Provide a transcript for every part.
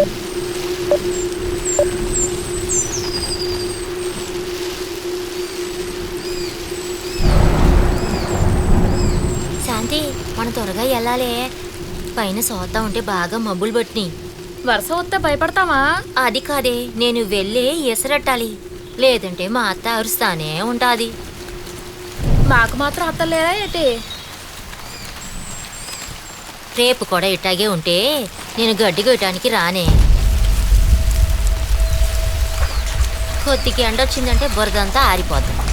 శాంతి, మనం త్వరగా వెళ్ళాలి. పైన సోతా ఉంటే బాగా మబ్బులు పట్టినాయి. వరుస వస్తే భయపడతావా? అది కాదే, నేను వెళ్ళి ఎసరట్టాలి. లేదంటే మా అత్త అరుస్తానే ఉంటాది. మాకు మాత్రం అత్తలేదా ఏంటి? రేపు కూడా ఇట్టాగే ఉంటే నేను గడ్డి కొట్టడానికి రానే. కొద్దిగా ఎండ వచ్చిందంటే బురదంతా ఆరిపోతుంది.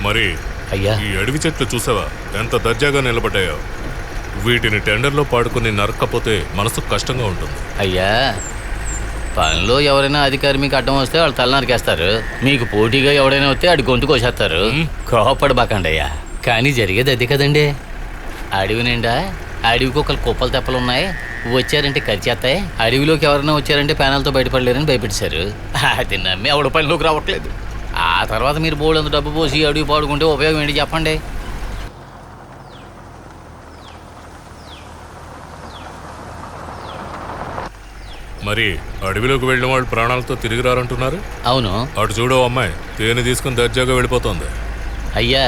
మరి అయ్యా, ఈ అడవి చెట్లు చూసావా ఎంత దర్జాగా నిలబడ్డాయో? వీటిని టెండర్లో పాడుకుని నరక్కపోతే మనసుకు కష్టంగా ఉంటుంది. అయ్యా, పనిలో ఎవరైనా అధికారి మీకు అడ్డం వస్తే వాళ్ళు తల నరికేస్తారు. మీకు పోటీగా ఎవడైనా వస్తే ఆడి గొంతు కోసేస్తారు. కోపడబాకండి అయ్యా, కానీ జరిగేది అది కదండి. అడవి నిండా అడవి కుక్కలు కుప్పలు తెప్పలు ఉన్నాయి. వచ్చారంటే ఖర్చేస్తాయి. అడవిలోకి ఎవరైనా వచ్చారంటే ప్యానల్తో బయటపడలేరని భయపెట్టారు. అది నమ్మి ఎవడ పనిలోకి రావట్లేదు. ఆ తర్వాత మీరు బోర్డు డబ్బు పోసి అడవి పాడుకుంటే ఉపయోగం ఏంటి చెప్పండి? మరి అడవిలోకి వెళ్ళిన వాళ్ళు ప్రాణాలతో తిరిగి రారంటున్నారు. అవును. అటు చూడు, అమ్మాయి తేనె తీసుకుని దర్జాగా వెళ్ళిపోతుంది. అయ్యా,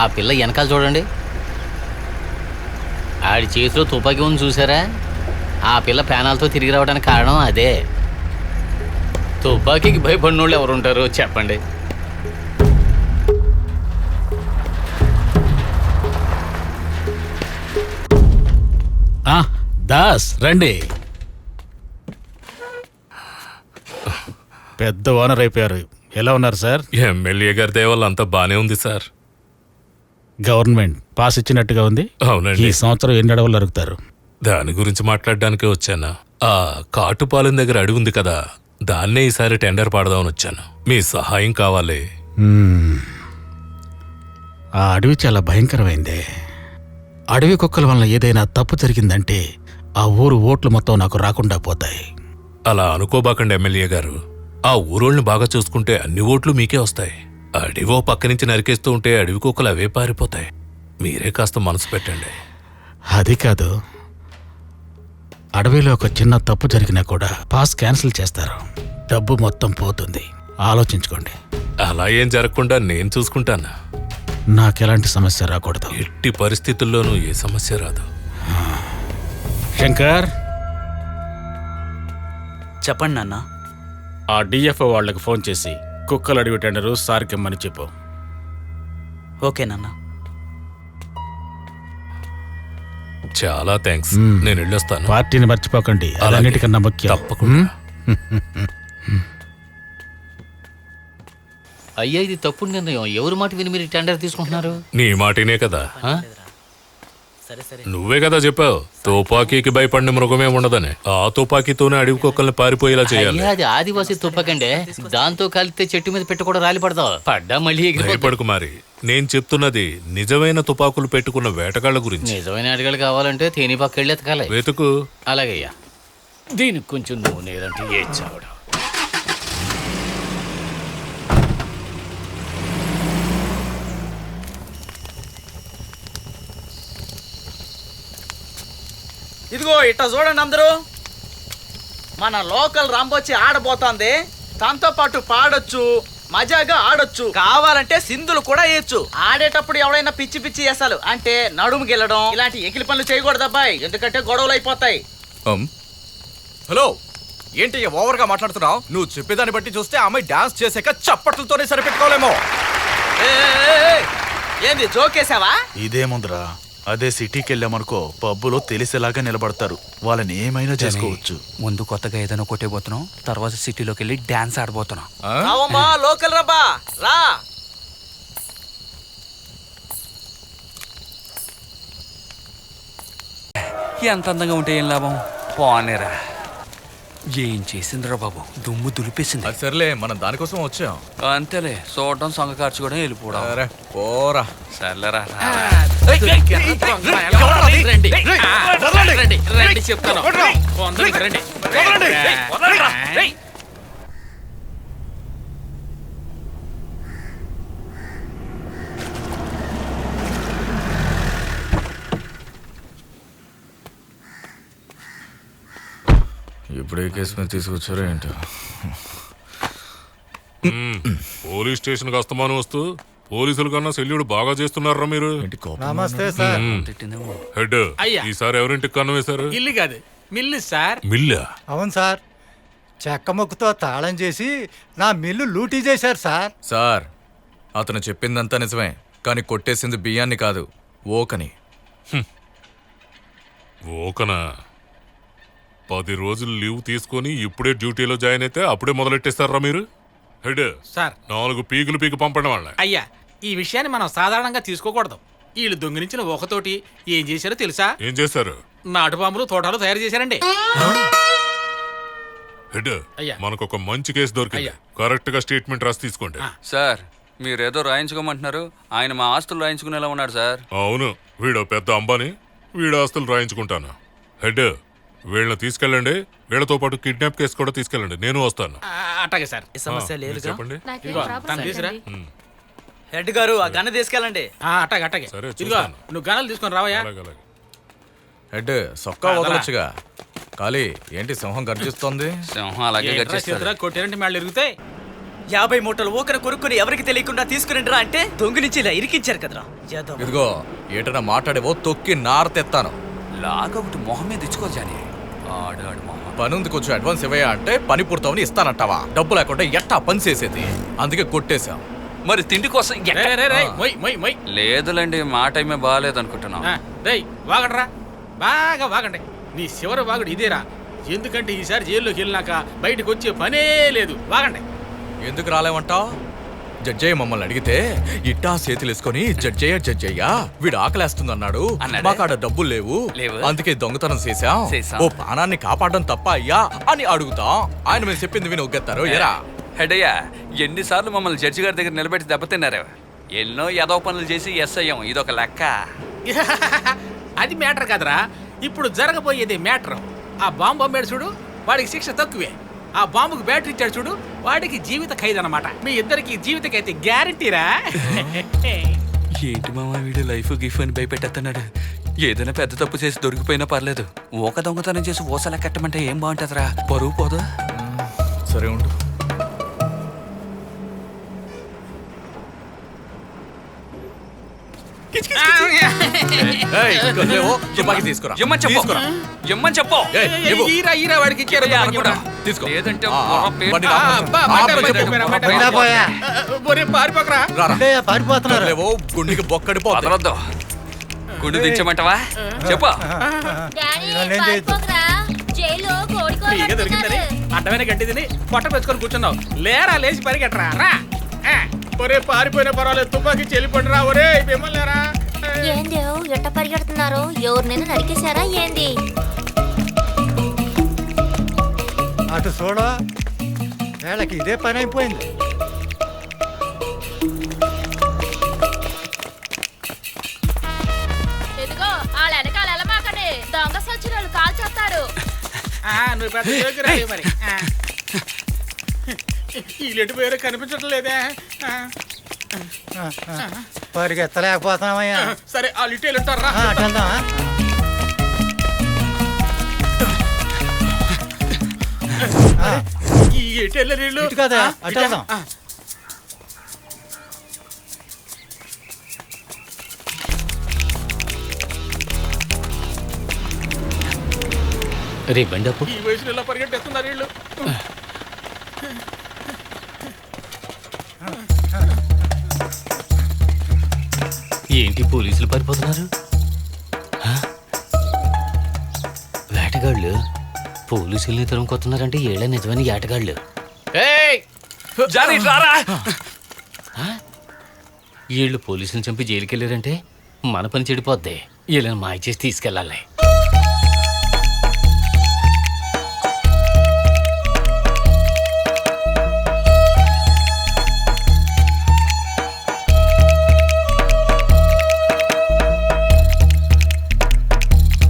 ఆ పిల్ల వెనకాల చూడండి. ఆడి చేతిలో తుపాకీ ఉంది చూసారా? ఆ పిల్ల ప్యానాలతో తిరిగి రావడానికి కారణం అదే. తుపాకీకి భయపడిన వాళ్ళు ఎవరు ఉంటారు చెప్పండి? దాస్ రండి. పెద్ద ఓనర్ అయిపోయారు. ఎలా ఉన్నారు సార్? ఎమ్మెల్యే గారి దేవల్ల అంతా బానే ఉంది సార్. గవర్నమెంట్ పాస్ ఇచ్చినట్టుగా ఉంది. అవునండి. ఈ సంవత్సరం ఎన్ని అడవులు నరుకుతారు? దాని గురించి మాట్లాడడానికే వచ్చాను. ఆ కాటుపాలెం దగ్గర అడవి ఉంది కదా, దాన్నే ఈసారి టెండర్ పాడదామని వచ్చాను. మీ సహాయం కావాలి. ఆ అడవి చాలా భయంకరమైందే. అడవి కుక్కల వలన ఏదైనా తప్పు జరిగిందంటే ఆ ఊరు ఓట్లు మొత్తం నాకు రాకుండా పోతాయి. అలా అనుకోబాకండి ఎమ్మెల్యే గారు. ఆ ఊరోళ్ళని బాగా చూసుకుంటే అన్ని ఓట్లు మీకే వస్తాయి. అడివో పక్క నుంచి నరికేస్తూ ఉంటే అడవి కుక్కలు అవే పారిపోతాయి. మీరే కాస్త మనసు పెట్టండి. అది కాదు, అడవిలో ఒక చిన్న తప్పు జరిగినా కూడా పాస్ క్యాన్సిల్ చేస్తారు. డబ్బు మొత్తం పోతుంది. ఆలోచించుకోండి. అలా ఏం జరగకుండా నేను చూసుకుంటాను. నాకెలాంటి సమస్య రాకూడదు. ఎట్టి పరిస్థితుల్లోనూ ఏ సమస్య రాదు. శంకర్, చెప్పండి నాన్న. ఆ డిఎఫ్ఓ వాళ్ళకి ఫోన్ చేసి కుక్కలు అడివి టెండరు సార్కిమ్మని చెప్పు. ఓకే నాన్న. చాలా థ్యాంక్స్. నేను వెళ్ళొస్తాను. పార్టీని మర్చిపోకండి, అన్నిటికన్నా ముఖ్యం. తప్పకుండా. అయ్యా ఇది తప్పుడు నిర్ణయం. ఎవరి మాట విని మీరు టెండర్ తీసుకుంటున్నారు? నీ మాటినే కదా, ఆ? సరే సరే నువ్వే కదా చెప్పావు తుపాకీకి భయపడిన మృగమే ఉండదని. ఆ తుపాకీతోనే అడవి కుక్కల్ని పారిపోయేలా చేయాలి. అయ్యా అది ఆదివాసీ తుప్పకండే, దాంతో కలిపితే చెట్టు మీద పెట్ట కూడా రాలి పడతావు. పడ్డా మళ్ళీ ఎగిరిపోతావు. భయపడకు మరి. నేను చెప్తున్నది నిజమైన తుపాకులు పెట్టుకున్న వేటగాళ్ల గురించి. నిజమైన అడగలు కావాలంటే తేని పక్క వెళ్ళి ఎతకాలి. వెతుకు. అలాగయ్యా. దీనికి కొంచెం నూనె లేదంటే ఏ చావడం. ఇదిగో ఇట్లా చూడండి అందరూ, మన లోకల్ రాంబోచి ఆడబోతోంది. తనతో పాటు పాడొచ్చు, మజాగా ఆడొచ్చు, కావాలంటే సింధులు కూడా వేయచ్చు. ఆడేటప్పుడు ఎవడైనా పిచ్చి పిచ్చి చేసాలు అంటే నడుము గెలడం ఇలాంటి ఎకిలి పనులు చేయకూడదు అబ్బాయి, ఎందుకంటే గొడవలు అయిపోతాయి. హలో, ఏంటి ఓవర్గా మాట్లాడుతున్నావు? నువ్వు చెప్పేదాన్ని బట్టి చూస్తే అమ్మాయి డాన్స్ చేసాక చప్పట్లతోనే సరిపెట్టుకోలేమో. ఏంది జోకేసావా? ఇదేముందిరా, అదే సిటీకి వెళ్ళామనుకో పబ్బులో తెలిసేలాగా నిలబడతారు. వాళ్ళని ఏమైనా చేసుకోవచ్చు. ముందు కొత్తగా ఏదైనా కొట్టేపోతున్నాం, తర్వాత సిటీలోకి వెళ్ళి డాన్స్ ఆడబోతున్నాం. రావమ్మా లోకల్ రబ్బా రా. ఎంత అందంగా ఉంటే ఏం లాభం? పోనేరా. ఏం చేసిందిరా బాబు, దుమ్ము దులిపేసింది. అది సర్లే, మనం దానికోసం వచ్చాం. అంతేలే, చూడడం సంగ కార్చుకోవడం వెళ్ళిపోవడం. అరే పోరా. సర్లేరా. చెప్తాను. ఇప్పుడు ఏ కేసు మీద తీసుకొచ్చారో ఏంటో. పోలీస్ స్టేషన్ కి అస్తమానం వస్తూ పోలీసుల కన్నా సెల్యూడు బాగా చేస్తున్నారా మీరు? నమస్తే సార్. తిట్టిందేమో. హెడ్, అయ్యా. ఈసారి ఎవరింటికి కన్నం వేశారు? ఇల్లు కాదు, మిల్లు సార్. మిల్లా? అవును సార్, చెక్క ముక్కుతో తాళం చేసి నా మిల్లు లూటీ చేశారు సార్. సార్, అతను చెప్పిందంతా నిజమే, కానీ కొట్టేసింది బియ్యాన్ని కాదు, ఓకని. ఓకనా? 10 రోజులు లీవ్ తీసుకొని ఇప్పుడే డ్యూటీలో జాయిన్ అయితే అప్పుడే మొదలెట్టేస్తారా మీరు? హెడ్ సార్ 4 పీకులు పీకి పంపడం వాళ్ళ. అయ్యా, ఈ విషయాన్ని మనం సాధారణంగా తీసుకోకూడదు. వీళ్ళు దొంగిలించిన ఒకతోటి ఏం చేశారో తెలుసా? ఏం చేస్తారు? నాటు బాంబులు తోటాలు తయారు చేశారండి. హెడ్, అయ్యా. మనకు ఒక మంచి కేసు దొరికింది. అయ్యా. కరెక్ట్ గా స్టేట్మెంట్ రాసి తీసుకోండి. సార్, మీరేదో రాయించుకోమంటున్నారు, ఆయన మా ఆస్తులు రాయించుకునేలా ఉన్నాడు సార్. అవును, వీడు పెద్ద అంబాని, వీడు ఆస్తులు రాయించుకుంటాను. హెడ్, వీళ్ళని తీసుకెళ్ళండి. వీళ్ళతో పాటు కిడ్నాప్ కేసు కూడా తీసుకెళ్ళండి. నేను వస్తాను. అట్లాగే సార్. ఈ సమస్య మీరు లేదుగా. చెప్పండి. ఇదిగో తను తీసురా. హెడ్ గారు ఆ గన్న తీసుకెళ్ళండి. అట్టాగే అట్టాగే. సరే, ఇదిగో చూస్తాను. నువ్వు గనాలు తీసుకొని రావయ్యా. అలాగే, అలాగే. హెడ్, సొక్కా వదలొచ్చుగా. ఖాళీ ఏంటి సింహం గర్జిస్తోంది? సింహం అలాగే గర్జిస్తుంది. కొట్టారంటే మళ్ళీ ఇరుగుతాయి. 50 మూటలు ఊకన కొరుక్కుని ఎవరికి తెలియకుండా తీసుకురండిరా అంటే దొంగి నుంచి ఇలా ఇరికించారు కదరా. ఇదిగో, ఏటన్నా మాట్లాడేవో తొక్కి నారతెత్తాను. లాగొకటి మొహం మీద ఇచ్చుకో జాని. ఆడాడు మొహం. పనుంది, కొంచెం అడ్వాన్స్ ఇవ్వయా అంటే పని పూర్తవని ఇస్తానంటావా? డబ్బు లేకుండా ఎట్టా పని చేసేది? అందుకే కొట్టేశాం. మరి తిండి కోసం లేదులేండి, మా టైమే బాగాలేదు అనుకుంటున్నాం. రేయ్ వాగడరా, బాగా వాగండి. నీ చివరి వాగుడు ఇదేరా. ఎందుకంటే ఈసారి జైల్లోకి వెళ్ళినాక బయటకు వచ్చే పనే లేదు. వాగండి. ఎందుకు రాలేమంటావు? జడ్జయ్య మమ్మల్ని అడిగితే ఇట్టా చేతులేసుకొని జడ్జయ్య వీడు ఆకలేస్తుందన్నాడు. అన్నాడా? మాకాడ డబ్బులు లేవు, అందుకే దొంగతనం చేశాం. ఓ ప్రాణాన్ని కాపాడడం తప్ప అయ్యా అని అడుగుతాం. ఆయన మేము చెప్పింది విని ఒగ్గేస్తారు. ఏరా హెడ్ అయ్యా, ఎన్నిసార్లు మమ్మల్ని జడ్జి గారి దగ్గర నిలబెట్టి దెబ్బతిన్నారు. ఎన్నో ఏదో పనులు చేసి ఎస్ అయ్యాం. ఇదొక లెక్క. అది మ్యాటర్ కాదురా, ఇప్పుడు జరగబోయేది మ్యాటర్. ఆ బాంబు అమ్మాడు చూడు, వాడికి శిక్ష తక్కువే. ఆ బాంబుకి బ్యాటరీ ఇచ్చాడు చూడు, వాడికి జీవిత ఖైదు అన్నమాట. మీ ఇద్దరికి జీవితకైతే గ్యారంటీరా. ఏంటి మామ వీడు లైఫ్ గిఫ్ అని భయపెట్టేస్తున్నాడు. ఏదైనా పెద్ద తప్పు చేసి దొరికిపోయినా పర్లేదు, ఒక దొంగతనం చేసి ఓసలా కట్టమంటే ఏం బాగుంటుందిరా? పరువు పోదు. సరే ఉండు. తుపాకి తీసుకురా. ఇమ్మని చెప్పు. తీసుకురా. ఇమ్మని చెప్పు. ఇవ్వు. ఈరా వాడికి ఇచ్చారు. తీసుకో. లేదంటే ఆ, బుర్ర పేరు- బండి రాపు. పారిపోకరా. రారా. పారిపోతున్నారు. లేవో, గుండెకి బొక్కడిపో. వదలొద్దు. గుండు దించమంటావా? చెప్పు. జైల్లో కోడి కూర ఫ్రీగా దొరికిందని పెడుతున్నారు. అడ్డమైన గడ్డి తిని పొట్ట పెంచుకొని కూర్చున్నావు. లేరా, లేచి పరిగెట్టరా. రా. ఒరే పారిపోయిన పర్వాలేదు తుపాకీ చెల్లిపండిరా ఒరే మిమ్మల్నిరా ఏందేవ్ ఎట్ట పరిగెడుతున్నారు? ఎవరినైనా నరికేశారా ఏంది? అటు చూడ వేళకి ఇదే పని అయిపోయింది. ఎదిగో వాళ్ళ వెనకాల వెళ్ళమాకండి, దొంగ సచ్చిన వాళ్ళు కాల్ చేస్తారు. నువ్వు పెద్ద జోకిరా మరి ఈ లెటు పేరు కనిపించడం లేదే. పరిగెత్తలేకపోతున్నామయ్యా. సరే ఆ లిటేలు ఉంటారా? అటు వెళ్దామా? ఈ ఎటెళ్ళ నీళ్ళు ఇటు కదా, అటు వెళ్దాం. రే బండి అప్పు ఈ వయసులో ఇలా పరిగెట్టేస్తున్నారు వీళ్ళు. ఏంటి పోలీసులు పారిపోతున్నారు? వేటగాళ్ళు పోలీసుల్ని తరుముకొస్తున్నారంటే ఏళ్ళ నిజమని ఏటగాళ్ళు. వీళ్ళు పోలీసులు చంపి జైలుకి వెళ్ళారంటే మన పని చెడిపోద్ది. వీళ్ళని మాయ చేసి తీసుకెళ్ళాలి.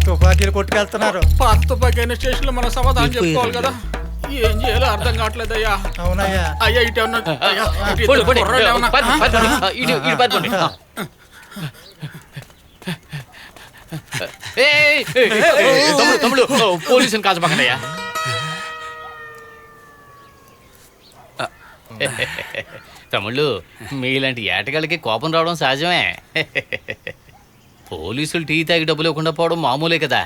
తుపాకీలు కొట్టుకెళ్తున్నారు. పాత తుపాకీ అయిన స్టేషన్ లో మనం సమాధానం చెప్పుకోవాలి కదా. ఏం చేయాలో అర్థం కావట్లేదు అయ్యా. అవునయ్యా. అయ్యా ఇటు ఏమన్నా అయ్యా, ఇటు ఇద్దరు కుర్రోళ్ళు ఏమన్నా? తమ్ముడు పోలీసుని కాల్చబాకండయ్యా. తమ్ముళ్ళు మీలాంటి ఏటగాళ్ళకి కోపం రావడం సహజమే. పోలీసులు టీ తాగి డబ్బులు ఇవ్వకుండా పోవడం మామూలే కదా.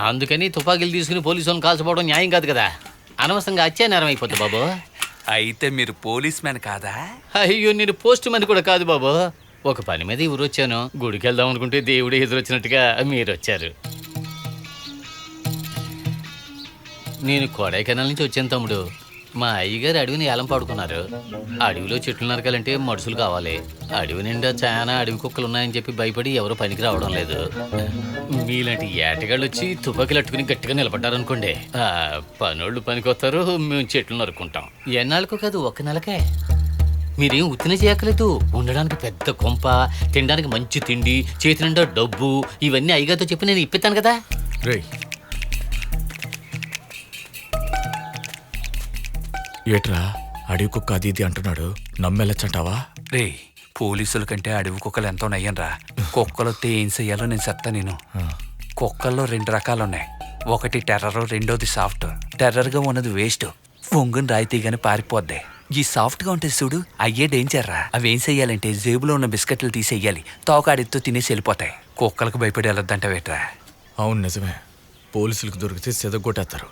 అందుకని తుపాకీలు తీసుకుని పోలీసులను కాల్చపోవడం న్యాయం కాదు కదా. అనవసరంగా అత్యాచారం అయిపోతుంది బాబు. అయితే మీరు పోలీస్ మ్యాన్ కాదా? అయ్యో నేను పోస్ట్ మ్యాన్ కూడా కాదు బాబు. ఒక పని మీద ఊరు వచ్చాను. గుడికి వెళ్దాం అనుకుంటే దేవుడే ఎదురొచ్చినట్టుగా మీరు వచ్చారు. నేను కొడైకెనాల్ నుంచి వచ్చాను తమ్ముడు. మా అయ్యగారు అడవిని ఏలం పాడుకున్నారు. అడవిలో చెట్లు నరకాలంటే మనుషులు కావాలి. అడవి నిండా చాలా అడవి కుక్కలు ఉన్నాయని చెప్పి భయపడి ఎవరు పనికి రావడం లేదు. మీలాంటి ఏటగాళ్ళు వచ్చి తుపాకీలు అట్టుకుని గట్టిగా నిలబడ్డారనుకోండి, పనోళ్ళు పనికొస్తారు, మేము చెట్లు నరుక్కుంటాం. ఎన్నాళ్ళకో కాదు, ఒక్క నెలకే. మీరేం ఉత్తినే చేయక్కలేదు. ఉండడానికి పెద్ద కొంప, తినడానికి మంచి తిండి, చేతి నిండా డబ్బు, ఇవన్నీ అయ్యగారితో చెప్పి నేను ఇప్పిస్తాను కదా. ఏట్రా అడవి కుక్క అది ఇది అంటున్నాడు, నమ్మెళ్ళచ్చంటావా? రే పోలీసుల కంటే అడవి కుక్కలు ఎంతో నయ్యనరా. కుక్కలొస్తే ఏం చెయ్యాలో నేను చెప్తా. నేను కుక్కల్లో 2 రకాలున్నాయి. ఒకటి టెర్రర్, రెండోది సాఫ్ట్. టెర్రర్గా ఉన్నది వేస్ట్, పొంగుని రాయితీగానే పారిపోద్ది. ఈ సాఫ్ట్గా ఉంటే చూడు, అయ్యే డేంజర్ రా. అవి ఏం చెయ్యాలంటే జేబులో ఉన్న బిస్కెట్లు తీసేయాలి. తోకాడితో తినేసి వెళ్ళిపోతాయి. కుక్కలకు భయపడి వెళ్ళొద్దంట వేట్రా. అవును నిజమే. పోలీసులకు దొరికితే సెదగొట్టేస్తారు.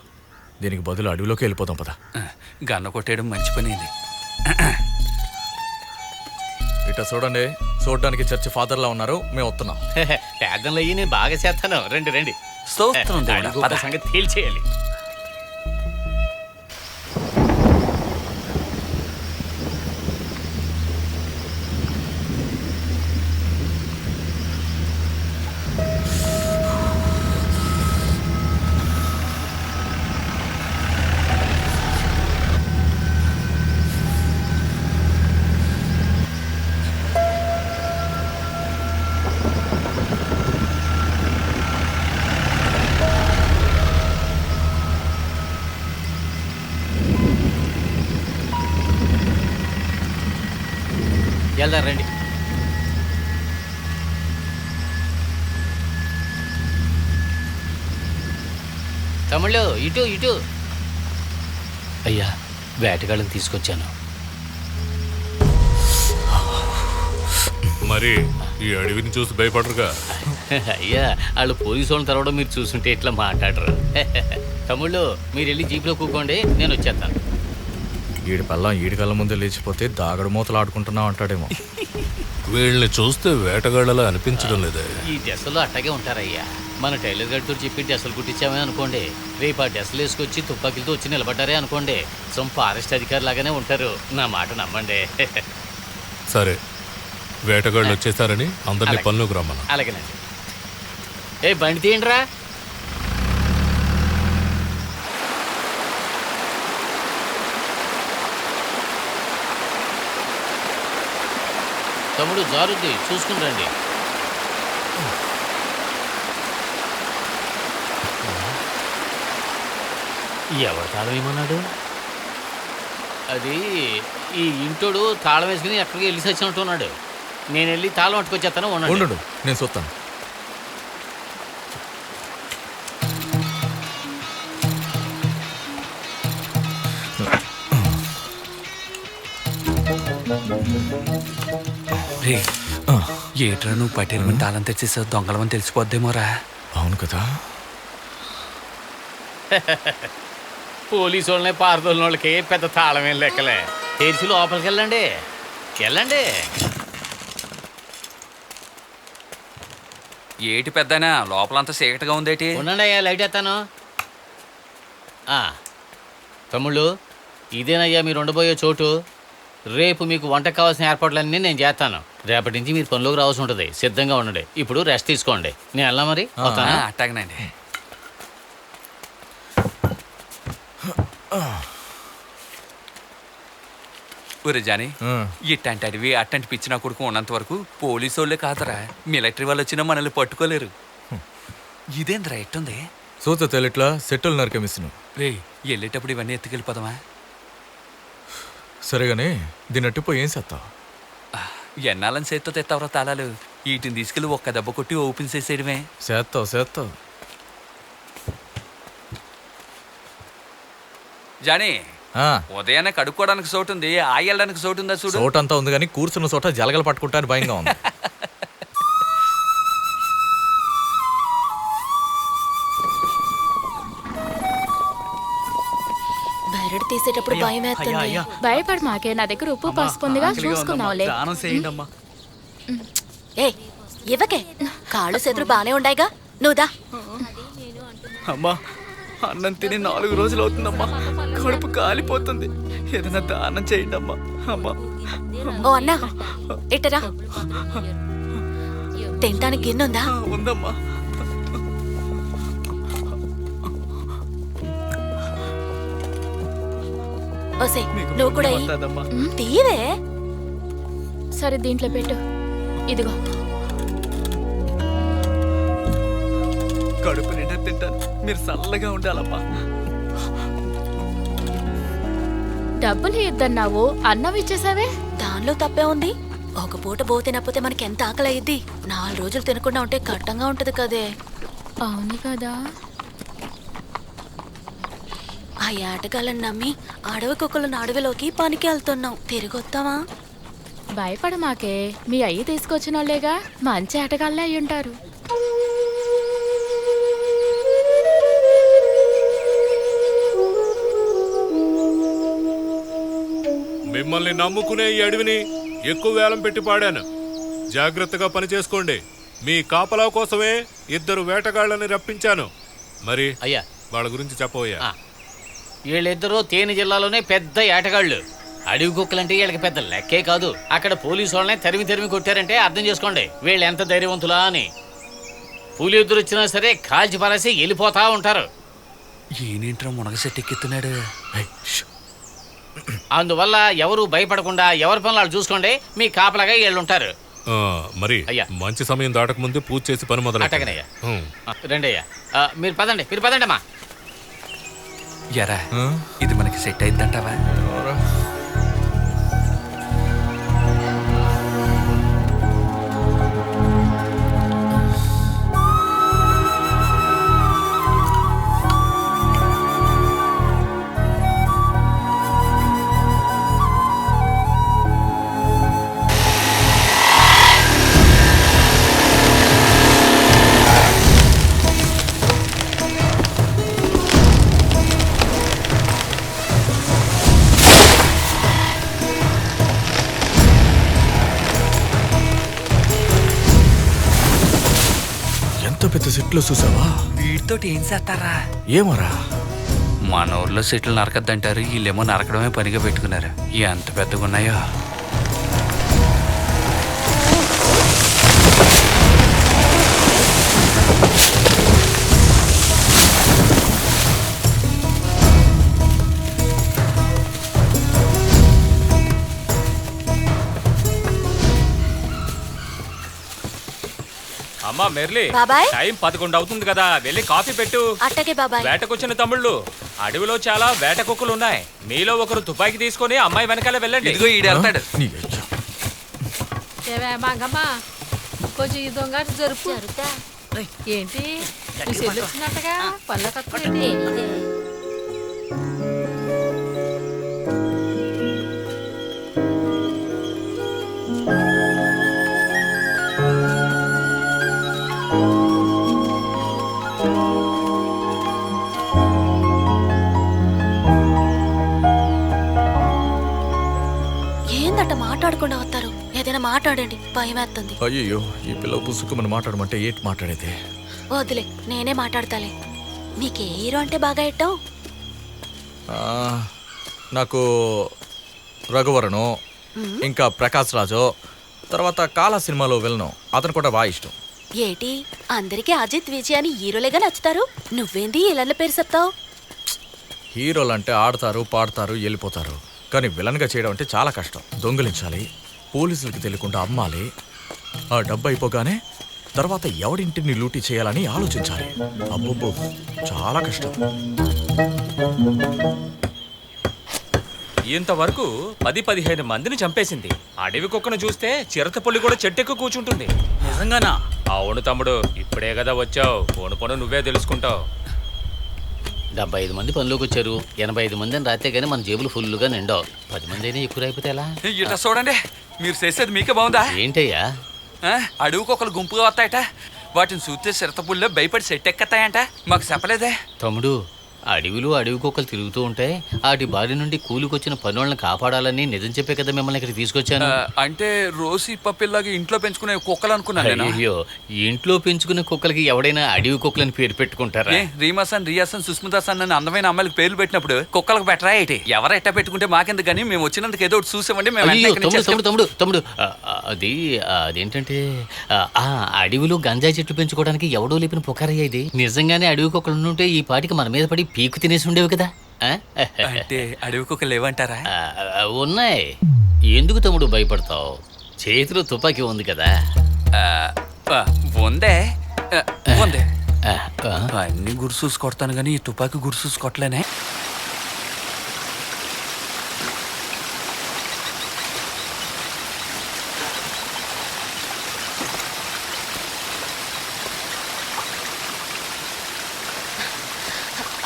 దీనికి బదులు అడవిలోకి వెళ్ళిపోదాం పదా. గన్న కొట్టేయడం మంచి పని ఇది. ఇట్లా చూడండి, చూడడానికి చర్చి ఫాదర్లా ఉన్నారు. మేము వస్తున్నాం. పేదలు అయ్యి నేను బాగా చేస్తాను. రండి రండి, స్తోత్రం దేవుడా, అడుగు పద. సంగతి తేల్చేయాలి. వెళ్దాం రండి. తమ్ముళ్ళు ఇటు ఇటు. అయ్యా వేటగాళ్ళని తీసుకొచ్చాను. మరి ఈ అడవిని చూసి భయపడరుగా? అయ్యా వాళ్ళు పోలీసు వాళ్ళని తరవడం మీరు చూస్తుంటే ఇట్లా మాట్లాడరు. తమ్ముళ్ళు మీరు వెళ్ళి జీప్లో కూకోండి, నేను వచ్చేస్తాను. ఈడి పల్లం ఈడి కళ్ళ ముందే లేచిపోతే దాగడు మూతలు ఆడుకుంటున్నావు అంటాడేమో. వీళ్ళని చూస్తే వేటగాళ్ళలా అనిపించడం లేదా? ఈ డ్రెస్సులు అట్టగే ఉంటారయ్యా. మన టైలర్ గారితో చెప్పి డ్రెస్సులు కుట్టించామే అనుకోండి, రేపు ఆ డ్రెస్సులు వేసుకొచ్చి తుపాకీలతో వచ్చి నిలబడ్డారే అనుకోండి, సొంత ఫారెస్ట్ అధికారి లాగానే ఉంటారు. నా మాట నమ్మండి. సరే, వేటగాళ్ళు వచ్చేసారని అందరినీ అలాగే. పనులకు రమ్మను. అలాగేనండి. ఏ బండి తీయండిరా. తమ్ముడు జారుద్ది, చూసుకుని రండి. ఎవరు తాళం ఏమన్నాడు? అది ఈ ఇంటోడు తాళం వేసుకుని ఎక్కడికి వెళ్ళి సచ్చినట్టు ఉన్నాడు. నేను వెళ్ళి తాళం పట్టుకొచ్చేస్తాను. ఉండు, నేను చూస్తాను. రే ఏట్రా నువ్వు పటేల్ తాళం తెచ్చేసావు, దొంగలమని తెలిసిపోద్దేమోరా. అవును కదా. పోలీసు వాళ్ళని పారదోలిన వాళ్ళకి పెద్ద తాళం ఏం లెక్కలే. తెరిచి లోపలికి వెళ్ళండి, వెళ్ళండి. ఏటి పెద్దనా లోపలంతా చీకటిగా ఉందేటి? ఉండండి అయ్యా, లైట్ ఎత్తాను. తమ్ముళ్ళు, ఇదేనయ్యా మీరు ఉండబోయే చోటు. రేపు మీకు వంటకు కావాల్సిన ఏర్పాట్లన్నీ నేను చేస్తాను. రేపటి నుంచి మీరు పనిలోకి రావాల్సి ఉంటుంది. సిద్ధంగా ఉండండి. ఇప్పుడు రెస్ట్ తీసుకోండి. నేను వెళ్ళా మరి. అట్టాగనండి. ఒరే జాని, ఇట్టంటి అడివి అట్టంటి పిచ్చిన కొడుకు ఉన్నంత వరకు పోలీసు వాళ్ళే కాదరా, మిలిటరీ వాళ్ళు వచ్చినా మనల్ని పట్టుకోలేరు. ఇదేంద్రా ఎట్టుంది? సూత తెలిట్లా సెట్టులు నరికేమిస్తున్నావు. రే వెళ్ళేటప్పుడు ఇవన్నీ ఎత్తుకెళ్ళిపోదామా? సరేగానే దీన్ని అట్టిపోయి ఏం చేస్తావు? ఎన్నాలని చేత్తో తెస్తావరా తాళాలు? వీటిని తీసుకెళ్ళి ఒక్క దెబ్బ కొట్టి ఓపెన్ చేసేయడమే. చేస్తావు. జానీ, ఉదయాన్నే కడుక్కోవడానికి చోటు ఉంది, ఆగెళ్ళడానికి చోటు ఉందా చూడు. చోట అంతా ఉంది కానీ కూర్చున్న చోట జలగలు పట్టుకుంటానికి భయంగా ఉంది. బెరడు తీసేటప్పుడు భయం వేస్తుంది. భయపడు మాకే, నా దగ్గర ఉప్పు పసుపు ఉందిగా, చూసుకున్నావులే. ఏ ఇవ్వకే, కాళ్ళు చేతులు బానే ఉండాయిగా, నువ్వుదా. అమ్మా, అన్నం తిని 4 రోజులు అవుతుందమ్మా. కడుపు కాలిపోతుంది. ఏదైనా దానం చేయండి అమ్మా. అమ్మా, ఓ అన్నా, ఇట్టరా. తినటానికి గిన్నుందా? ఉందమ్మా. ఓసే, నువ్వు కూడా తీవే. సరే దీంట్లో పెట్టు. ఇదిగో. కడుపు నిండా తింటాను. మీరు చల్లగా ఉండాలమ్మా. డబ్బులు ఇద్దన్నావు, అన్నం ఇచ్చేసావే. దానిలో తప్పే ఉంది. ఒక పూట బో తినకపోతే మనకి ఎంత ఆకలి అయ్యిద్ది. 4 రోజులు తినకుండా ఉంటే కట్టంగా ఉంటది కదే. అవును కదా. ఆ ఏటగాళ్ళని నమ్మి అడవి కుక్కలను అడవిలోకి పనికి వెళ్తున్నాం. తిరిగి వస్తావా? భయపడ మాకే, మీ అయ్యి తీసుకొచ్చిన వాళ్ళేగా, మంచి ఆటగాళ్ళే అయి ఉంటారు. మిమ్మల్ని నమ్ముకునే ఈ అడవిని ఎక్కువ వేలం పెట్టి పాడాను. జాగ్రత్తగా పని చేసుకోండి. మీ కాపలా కోసమే 2 వేటగాళ్ళని రప్పించాను. మరి అయ్యా, వాళ్ళ గురించి చెప్పబోయా. వీళ్ళిద్దరూ తేని జిల్లాలోనే పెద్ద ఏటగాళ్ళు. అడవి కుక్కలంటే వీళ్ళకి పెద్ద లెక్కే కాదు. అక్కడ పోలీసు వాళ్ళని తరిమి కొట్టారంటే అర్థం చేసుకోండి వీళ్ళు ఎంత ధైర్యవంతులా అని. పులి ఎదురు వచ్చినా సరే కాల్చి పారేసి వెళ్ళిపోతా ఉంటారు. ఈయనేంట్రా మునగ సెట్ ఎక్కిస్తున్నాడు? అందువల్ల ఎవరు భయపడకుండా ఎవరి పనులు వాళ్ళు చూసుకోండి. మీ కాపలాగా వీళ్ళు ఉంటారు. మరి మంచి సమయం దాటక ముందే పూజ చేసి పని మొదలు. అట్టగనయ్యా, రండి అయ్యా. మీరు పదండి అమ్మా. ఎరా, ఇది మనకి సెట్ అయిద్దంటావా? పెద్ద సెట్లో చూసావా? వీటితోటి ఏం చేస్తారా? ఏమరా, మన ఊర్లో సెట్లు నరకద్దంటారు, వీళ్ళేమో నరకడమే పనిగా పెట్టుకున్నారు. ఎంత పెద్దగా ఉన్నాయో. అమ్మా మెర్లి, బాబాయ్. టైం 11 అవుతుంది కదా, వెళ్ళి కాఫీ పెట్టు. అట్టకే బాబాయ్. వేటకొచ్చిన తమ్ముళ్ళు, అడవిలో చాలా వేట కుక్కలు ఉన్నాయి. మీలో ఒకరు తుపాకీ తీసుకొని అమ్మాయి వెనకాల వెళ్ళండి. ఇదిగో ఈడు వెళ్తాడు. మంగమ్మా కొంచెం ఈ దొంగ జరుపు ఏంటి నీ చెల్లి వచ్చినట్టుగా పళ్ళ తక్కువ ఏందట మాట్లాడకుండా వస్తారు? ఏదైనా మాట్లాడండి, భయం వేస్తుంది. అయ్యో, ఈ పిల్ల పుసుకుమని మాట్లాడమంటే ఏంటి మాట్లాడేది? వద్దులే, నేనే మాట్లాడతాలే. నీకే హీరో అంటే బాగా ఇట్టావు? నాకు రఘువరను, ఇంకా ప్రకాష్ రాజు, తర్వాత కాలా సినిమాలో వెళ్ళను, అతను కూడా బాగా ఇష్టం. ఏటి అందరికీ అజిత్ విజయ్ అని హీరోలేగా నచ్చుతారు, నువ్వేంది ఇళ్ళ పేరు చెప్తావు? హీరోలు అంటే ఆడతారు, పాడతారు, వెళ్ళిపోతారు. కానీ విలన్గా చేయడం అంటే చాలా కష్టం. దొంగిలించాలి, పోలీసులకు తెలియకుండా అమ్మాలి, ఆ డబ్బు అయిపోగానే తర్వాత ఎవడింటిని లూటీ చేయాలని ఆలోచించాలి. అబ్బబ్బో, చాలా కష్టం. ఇంతవరకు 10-15 మందిని చంపేసింది. అడవి కుక్కను చూస్తే చిరతపల్లి కూడా చెట్టెక్కు కూర్చుంటుంది. నిజంగానా? అవును తమ్ముడు, ఇప్పుడే కదా వచ్చావు, పోను నువ్వే తెలుసుకుంటావు. 75 మంది పనిలోకి వచ్చారు. 85 మంది అని రాతే గానీ మన జేబులు ఫుల్గా నిండావు. 10 మంది అయినా ఎక్కువ అయిపోతే ఎలా? ఇట్లా చూడండి, మీరు చేసేది మీకే బాగుందా? ఏంటయ్యా? అడవికి ఒకరు గుంపుగా వస్తాయట, వాటిని చూస్తే చిరతపుల్లో భయపడి సెట్ ఎక్కతాయంట. మాకు చెప్పలేదే. తమ్ముడు, అడవిలో అడవి కుక్కలు తిరుగుతూ ఉంటాయి. వాటి బారి నుండి కూలికొచ్చిన పనులను కాపాడాలని నిజం చెప్పే కదా మిమ్మల్ని ఇక్కడ తీసుకొచ్చాను. అంటే రోజీ పప్పిల్లాగా ఇంట్లో పెంచుకునే కుక్కలు అనుకున్నాను. అయ్యో, ఇంట్లో పెంచుకునే కుక్కలకి ఎవడైనా అడవి కుక్కలని పేరు పెట్టుకుంటారా? రీమాసన్, రియాసన్, సుస్మితాసన్ అని అందమైన అమ్మాయిలకు పేర్లు పెట్టినప్పుడు కుక్కలకు పెట్టరా ఏంటి? ఎవరు ఎట్టా పెట్టుకుంటే మాకెందుకు, కానీ మేము వచ్చినందుకు ఏదో ఒకటి చూసామండి. తమ్ముడు, అదేంటంటే అడవిలో గంజాయి చెట్లు పెంచుకోవడానికి ఎవడో లేపిన పుకారయ్యా ఇది. నిజంగానే అడవి కుక్కలు ఉంటే ఈ పాటికి మన మీద పడి పీకు తినేసి ఉండేవి కదా. అంటే అడవి కుక్కలు లేవంటారా? ఉన్నాయి. ఎందుకు తమ్ముడు భయపడతావు? చేతిలో తుపాకీ ఉంది కదా. ఉందే అన్ని గుర్సూసి కొడతాను కానీ ఈ తుపాకీ గుర్సూసి కొట్టలేనే.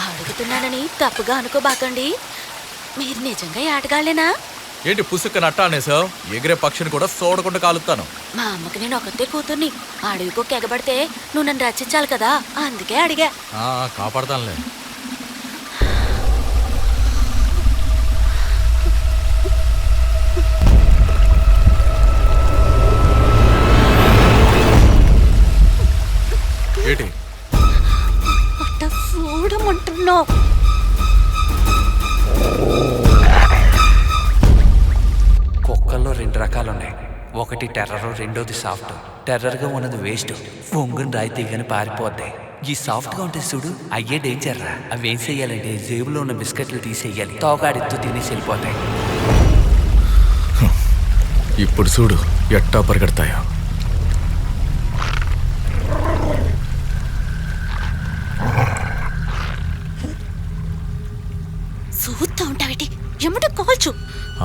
అడుగుతున్నానని తప్పుగా అనుకోబాకండి, మీరు నిజంగా ఆటగాళ్ళేనా? ఏంటి పుసుక్క నట్ట అనేసావు? ఎగిరే పక్షిని కూడా చూడకుండా కాలుతాను. మా అమ్మకి నేను ఒకతే కూతుర్ని. అడవికి ఎగబడితే నువ్వు నన్ను రక్షించాలి కదా, అందుకే అడిగా. కాపాడతానులే. ఏంటి అట్ట చూడమంటున్నావు? కుక్కల్లో 2 రకాలు ఉన్నాయి. ఒకటి టెర్రర్, రెండోది సాఫ్ట్. టెర్రర్గా ఉన్నది వేస్ట్, పొంగుని రాయి తీగని పారిపోద్ది. ఈ సాఫ్ట్గా ఉంటే చూడు, అయ్యే డేంజర్ రా. అవి ఏం చెయ్యాలంటే జేబులో ఉన్న బిస్కెట్లు తీసేయాలి, తోకాడిత్తు తినేసి వెళ్ళిపోతాయి. ఇప్పుడు చూడు ఎట్టా పరిగెడతాయో. చూస్తా ఉంటావేటి, ఎమ్మట కాల్చు.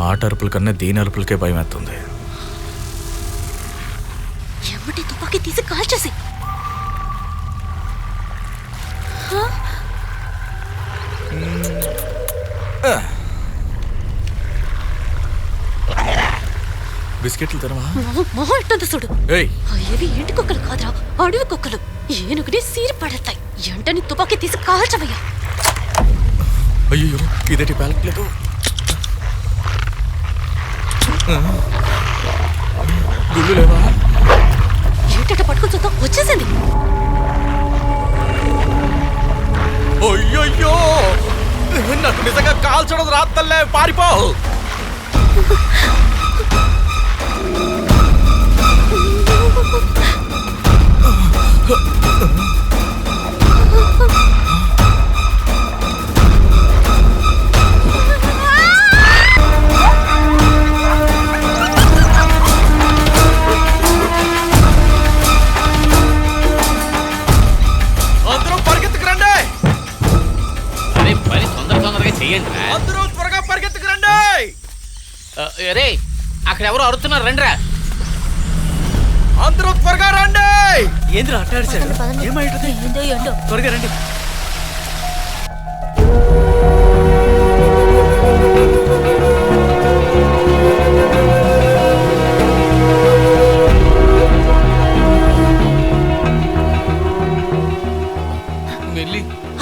ఆట అరుపుల కన్నా దీని అరుపులకే భయం వేస్తుంది. ఎమ్మటి తుపాకీ తీసి కాల్చేసి. బిస్కెట్లు తినవా? మొహం ఎట్టుంది చూడు. ఏయ్, అయ్యేవి ఇంటి కుక్కలు కాదురా, అడవి కుక్కలు. ఏనుగుని సీరి పడతాయి. ఎంటని తుపాకీ తీసి కాల్చవయ్యా. అయ్యో, ఇదేంటి పేలట్లేదు? గుళ్ళు లేవా? ఏంటంటే పట్టుకుని చూద్దాం, వచ్చేసింది. అయ్యో, నాకు నిజంగా కాల్చడం రాత్తల్లే, పారిపో. రే అక్కడ ఎవరు అరుతున్నారు రండిరా. అందరూ త్వరగా రండి. ఏంద్రా అట్టాడిసాడు? ఏమైంటుంది? ఏందో ఏంటో. త్వరగా రండి.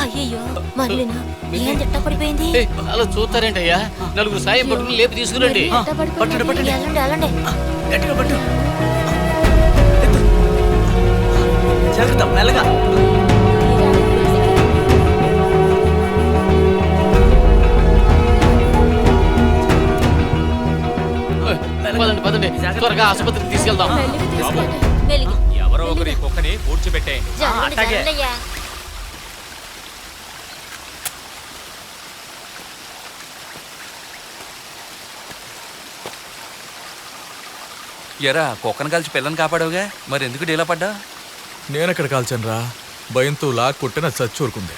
అయ్యయ్యో మళ్ళీనా ఏం తిట్ట పడిపోయింది? అలా చూస్తారేంటయ్యా? నలుగురు సాయం పట్టుకుని లేపి తీసుకురండి. పట్టండి పట్టండి. వెళ్ళండి వెళ్ళండి. గట్టిగా పట్టు. జాగ్రత్త, మెల్లగా. పదండి పదండి, త్వరగా ఆసుపత్రికి తీసుకెళ్దాం. మెల్లిగా. ఎవరో ఒకరు ఈ కుక్కని పూడ్చిపెట్టేయండి. జరగండి, అట్టాగే. జరగండి అయ్యా. ఎరా కుక్కను కలిసి పిల్లని కాపాడవుగా, మరి ఎందుకు డీలా పడ్డా? నేనెక్కడ కాల్చాను రా, భయంతో లాక్కొట్టిన చచ్చూరుకుంది.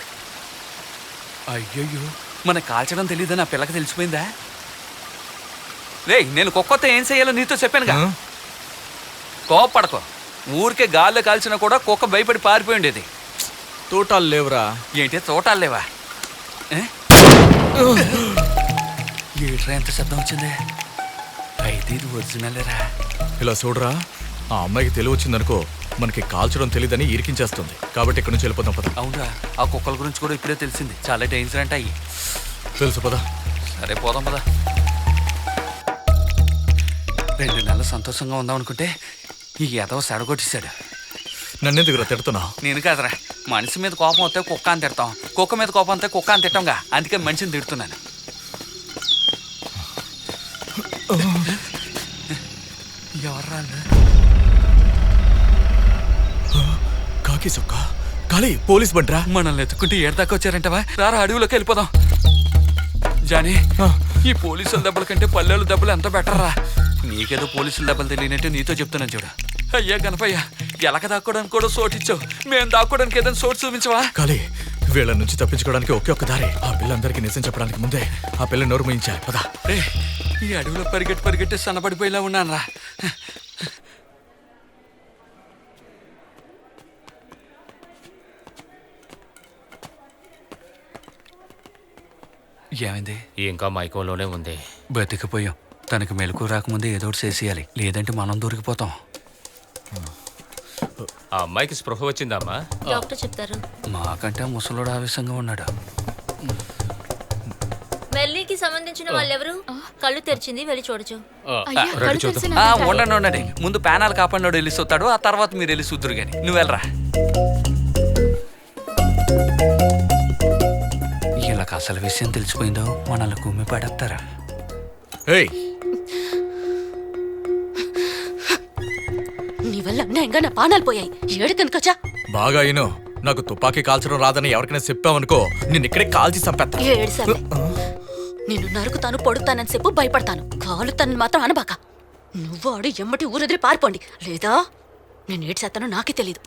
అయ్యయ్యో, మన కాల్చడం తెలియదని ఆ పిల్లకి తెలిసిపోయిందా? రే నేను కుక్కతో ఏం చేయాలో నీతో చెప్పానుగా. కోపడకో, ఊరికే గాల్లో కాల్చినా కూడా కుక్క భయపడి పారిపోయి ఉండేది. తోటాలు లేవురా. ఏంటి తోటాలు లేవా? ఏట్రా ఎంత శబ్దం వచ్చింది? అయితే ఇది ఒరిజినలేరా? ఇలా చూడరా, ఆ అమ్మాయికి తెలివి వచ్చిందనుకో మనకి కాల్చడం తెలియదని ఇరికించేస్తుంది. కాబట్టి ఇక్కడ నుంచి వెళ్ళిపోదాం పద. అవునా, ఆ కుక్కల గురించి కూడా ఇప్పుడే తెలిసింది. చాలా డేంజర్ అంట అయ్యి. తెలుసు పద. సరే పోదాం పద. 2 నెలలు సంతోషంగా ఉందాం అనుకుంటే ఈ ఎదవ సెడగొట్టేశాడు. నన్నెందుకురా తిడుతున్నావు? నేను కాదురా, మనిషి మీద కోపం వస్తే కుక్క అని తిడతాం, కుక్క మీద కోపం వస్తే కుక్క అని తిట్టాంగా. అందుకే మనిషిని తిడుతున్నాను. ఎవర్రా? కాకి సొక్క కాళీ, పోలీస్ బంట్రా. మనల్ని ఎత్తుకుంటే ఏడదాకా వచ్చారంటవా? రారా అడవిలోకి వెళ్ళిపోదాం. జానీ, ఈ పోలీసుల దెబ్బల కంటే పల్లెల దెబ్బలు ఎంత బెటర్ రా. నీకేదో పోలీసుల దెబ్బలు తెలియనట్టు నీతో చెప్తున్నాను చూడు. అయ్యా గణపయ్య, ఎలక దాక్కోడానికి కూడా సోటిచ్చావు, మేము దాక్కోడానికి ఏదైనా సోటు చూపించవా? కాళీ, వీళ్ళ నుంచి తప్పించుకోవడానికి ఒకే ఒక్క దారి. ఆ పిల్లందరికీ నిజం చెప్పడానికి ముందే ఆ పిల్ల నోరు మూయించాలి. పదా. ఈ అడవిలో పరిగెట్టి సన్నపడిపోయేలా ఉన్నాను రా. ఏమైంది? ఇంకా మైకంలోనే ఉంది. బతికిపోయాం. తనకి మెలకు రాకముందే ఏదో ఒకటి చేసేయాలి, లేదంటే మనం దొరికిపోతాం. ఆ అమ్మాయికి స్పృహ వచ్చిందమ్మా? డాక్టర్ చెప్తారు. మాకంటే ముసలోడు ఆవేశంగా ఉన్నాడు. మెల్లికి సంబంధించిన వాళ్ళెవరు? కళ్ళు తెరిచింది, వెళ్ళి చూడచ్చు. ఉండండి, ముందు ప్యానాలు కాపాడినోడు వెళ్ళి చూస్తాడు, ఆ తర్వాత మీరు వెళ్ళి చూద్దరు గాని. నువ్వు వెళ్ళరా. ఇలా అసలు విషయం తెలిసిపోయిందో మనల్ని కుమ్మి పడేస్తారా? నీ వల్ల అన్యాయంగా నా పానాలు పోయాయి. ఏడు కనుకొచ్చా బాగా అయినో. నాకు తుపాకీ కాల్చడం రాదని ఎవరికైనా చెప్పావనుకో నిన్ను ఇక్కడే కాల్చి చంపేస్తా. ఏడుసారి నిన్ను నరుకుతాను, పొడుతానని చెప్పు భయపడతాను. కాలుతానని మాత్రం అనబాక. నువ్వు ఆడు ఎమ్మటి ఊరొదిలి పారిపోండి, లేదా నేను ఏడ్చేస్తానో నాకే తెలీదు.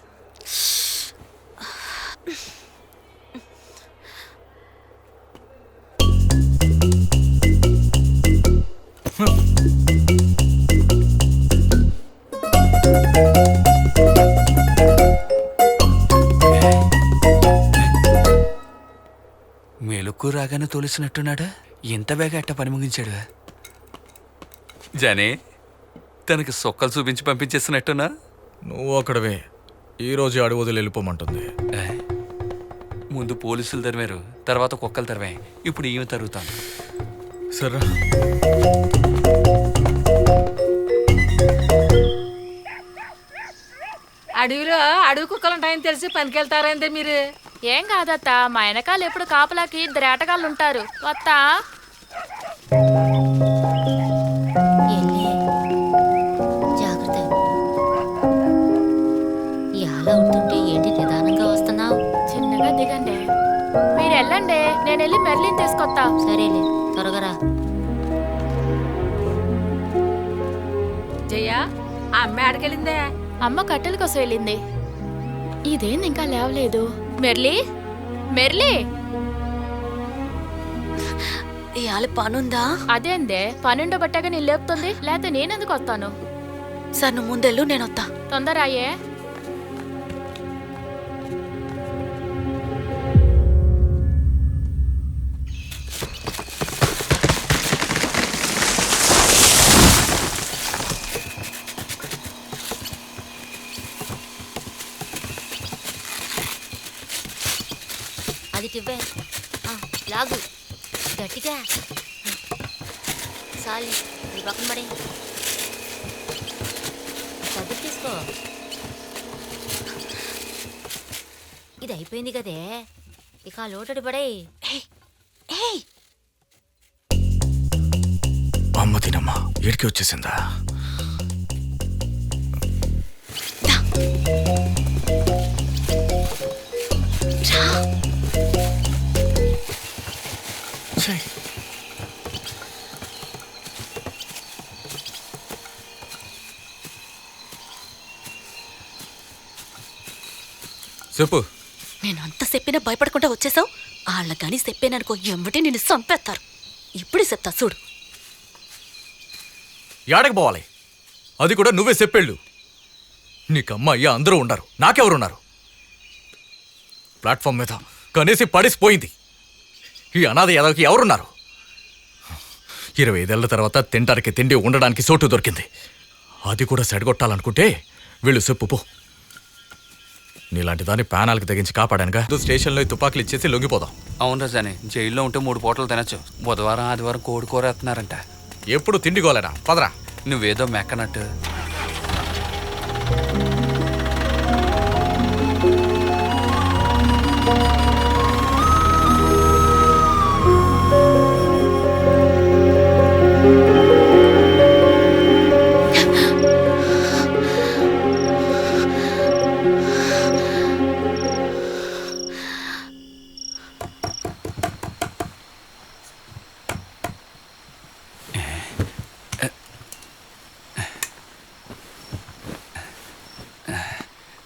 మెలకు రాగానే తోలిసినట్టున్నాడు. ఎంత బేగా ఎట్ట పని ముగించాడు? జానే, తనకి సొక్కలు చూపించి పంపించేసినట్టున్నా? నువ్వు అక్కడవే. ఈరోజు అడవి వదిలి వెళ్ళిపోమంటుంది. ముందు పోలీసులు తరిమారు, తర్వాత కుక్కలు తరిమాయి, ఇప్పుడు ఈమె తరుగుతాను. సరే. అడవిలో అడవి కుక్కలు ఉంటాయని తెలిసి పనికెళ్తారైందే మీరు? ఏం కాదత్త, మా వెనకాల ఎప్పుడు కాపలాకి ద్రేటగాళ్ళు ఉంటారు. వత్తా. జాగ్రత్త. ఎలా ఉంటుంటే ఏంటి నిదానంగా వస్తున్నావు? చిన్నగా దిగండి. మీరు వెళ్ళండి, నేను వెళ్ళి మెర్లిన్ తీసుకొస్తా. సరేలే, త్వరగా రా. జయ, ఆ అమ్మ ఆడకెళ్ళిందే? అమ్మ కట్టెల కోసం వెళ్ళింది. ఇదేంది ఇంకా లేవలేదు? మెర్లీ, మెర్లీ, ఇవాళ పనుందా? అదేందే పన్నెండో బట్టాగా నేను లేపుతుంది, లేకపోతే నేనెందుకు వస్తాను? సార్ నువ్వు ముందెళ్ళు, నేను వస్తా. తొందర అయ్యే. అది టివ్వే లాగు గట్టిగా సాలి ఈ పక్కన పడే చదువు తీసుకో. ఇది అయిపోయింది కదే, ఇక ఆ లోటడి పడే. అమ్మ తినమ్మా, ఏడికి వచ్చేసిందా? చెప్పు. నేను అంత చెప్పినా భయపడకుండా వచ్చేసావు. వాళ్ళ కానీ చెప్పాననుకో ఎమ్మటి నిన్ను చంపేస్తారు. ఇప్పుడే చెప్తా చూడు. ఏడకి పోవాలి? అది కూడా నువ్వే చెప్పేళ్ళు. నీకమ్మ అయ్యా అందరూ ఉన్నారు, నాకెవరున్నారు? ప్లాట్ఫామ్ మీద కనేసి పడిసిపోయింది. ఈ అనాథ యాదవకి ఎవరున్నారు? 25 ఏళ్ల తర్వాత తింటానికి తిండి, ఉండడానికి చోటు దొరికింది. అది కూడా సెడగొట్టాలనుకుంటే వీళ్ళు చెప్పు పో. నీలాంటి దాన్ని ప్యానాలకు తెగించి కాపాడానుగా. స్టేషన్లో తుపాకులు ఇచ్చేసి లొంగిపోదాం. అవును రజాని, జైల్లో ఉంటే 3 పూటలు తినచ్చు. బుధవారం ఆదివారం కోడి కూర వేస్తున్నారంట. ఎప్పుడు తిండిగోలేనా? పదరా. నువ్వేదో మెక్కనట్టు.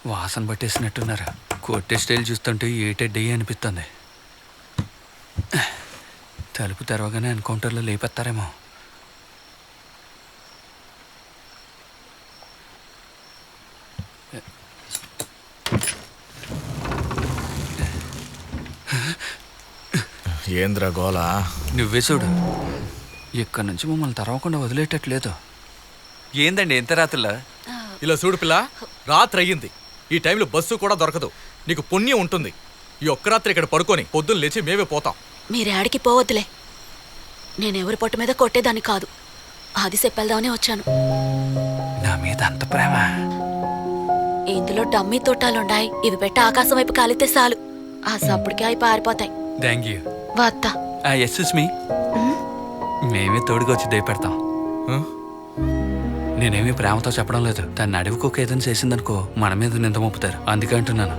వాసన పట్టేసినట్టున్నారు. కొట్టే స్టైల్ చూస్తుంటే ఏటెడ్డీ అనిపిస్తుంది. తలుపు తెరవగానే ఎన్కౌంటర్లో లేపెత్తారేమో. ఏంద్ర గోలా? నువ్వే చూడు, ఇక్కడి నుంచి మమ్మల్ని తెరవకుండా వదిలేటట్లేదు. ఏందండి ఎంత రాత్రిలా? ఇలా చూడు పిల్ల, రాత్రి అయ్యింది. ఈ టైంలో బస్సు కూడా దొరకదు. నీకు పుణ్యం ఉంటుంది. ఈ ఒక్క రాత్రి ఇక్కడ పడుకొని పొద్దున్న లేచి మేమే పోతాం. మీరేడికి పోవద్దులే. నేనెవరి పొట్టు మీద కొట్టేదాన్ని కాదు. అది చెప్పేద్దామనే వచ్చాను. నా మీద అంత ప్రేమ? ఇందులో డమ్మీ తోటాలున్నాయి. ఇవి పెట్టి ఆకాశం వైపు కాలితే చాలు, ఆ సప్పుడికి అవి పారిపోతాయి. Thank you. వత్తా. ఎస్ఎస్ మీ, మేమే తోడుగా వచ్చి దయపెడతాం. నేనేమీ ప్రేమతో చెప్పడం లేదు. తన అడవికొక ఏదైనా చేసిందనుకో మన మీద నింద మోపుతారు. అందుకే అంటున్నాను.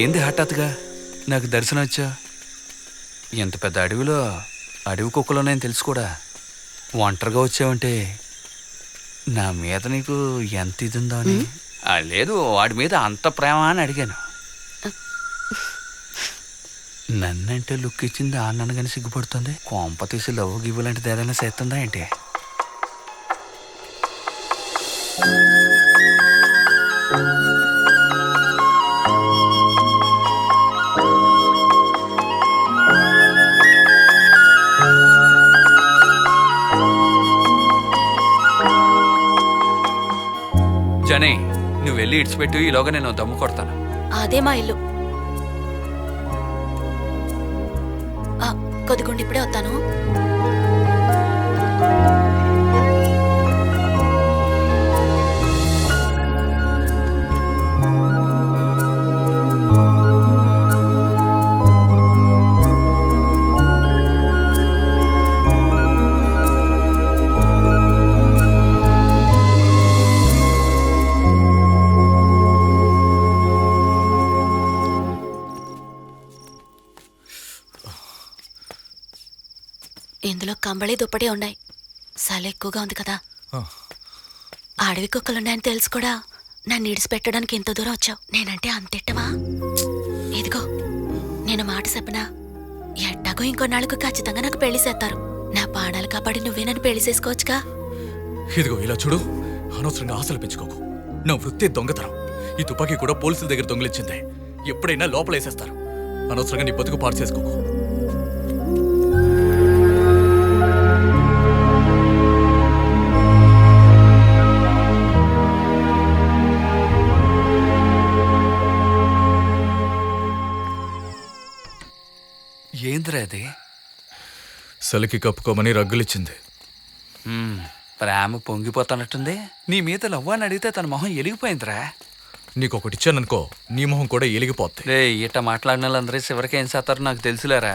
ఏంది హఠాత్తుగా నాకు దర్శనం వచ్చా? ఎంత పెద్ద అడవిలో అడవి కుక్కలోనేం తెలుసు కూడా. ఒంటరిగా వచ్చావంటే నా మీద నీకు ఎంత ఇది ఉందో అని. లేదు, వాడి మీద అంత ప్రేమ అని అడిగాను. నన్నంటే లుక్ ఇచ్చింది ఆన్నను కానీ సిగ్గుపడుతుంది. కొంప తీసి లవ్ గివ్వు లాంటిది ఏదైనా చేస్తుందా ఏంటి? జనే, నువ్వు వెళ్ళి ఇడిచిపెట్టు. ఈలోగా నేను దమ్ము కొడతాను. అదే మా ఇల్లు. కొద్దిగుండి ఇప్పుడే వస్తాను. కంబళి దుప్పటి ఉన్నాయి. చలి ఎక్కువగా ఉంది కదా. అడవి కుక్కలున్నాయని తెలుసు కూడా నన్ను ఇడిచిపెట్టడానికి ఇంత దూరం వచ్చావు. నేనంటే అంతిట్టవా? ఇదిగో నేను మాట చెప్పనా, ఎట్టాగో ఇంకొన్నాళ్ళకు ఖచ్చితంగా నాకు పెళ్లి చేస్తారు. నా పాడాలు కాపాడి నువ్వే నన్ను పెళ్లి చేసుకోవచ్చుగా. ఇదిగో ఇలా చూడు, అనవసరంగా ఆశలు పెంచుకోకు. నా వృత్తి దొంగతనం. ఈ తుపాకీ కూడా పోలీసుల దగ్గర దొంగిలించిందే. ఎప్పుడైనా లోపలేసేస్తారు. అనవసరంగా నీ బతుకు పాడు చేసుకోకు. ఏంద్రా అది? చలికి కప్పుకోమని రగ్గులిచ్చింది. ప్రేమ పొంగిపోతానట్టుంది. నీ మీద లవ్వాన్ని అడిగితే తన మొహం ఎలిగిపోయిందిరా. నీకొకటిచ్చాననుకో, నీ మొహం కూడా ఎలిగిపోద్ది. రే ఇట్ట మాట్లాడిన వాళ్ళందరూ చివరికి ఏం చేస్తారో నాకు తెలుసులేరా.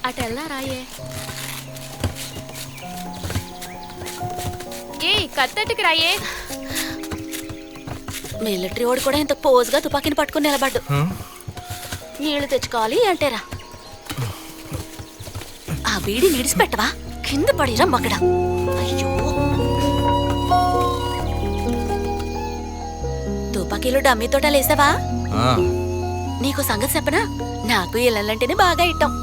అటెల్లా రాయే. ఏ కత్తటికి రాయే. మిలిటరీ వాడు కూడా ఇంత పోజుగా తుపాకీని పట్టుకుని నిలబడ్డు. నీళ్లు తెచ్చుకోవాలి అంటేరా. ఆ వీడి నిడిచిపెట్టవా? కింద పడిరా మగడా. అయ్యో, తుపాకీలు డమ్మీ తోట లేసావా? నీకు సంగతి చెప్పనా, నాకు ఇళ్ళంటేనే బాగా ఇట్టం.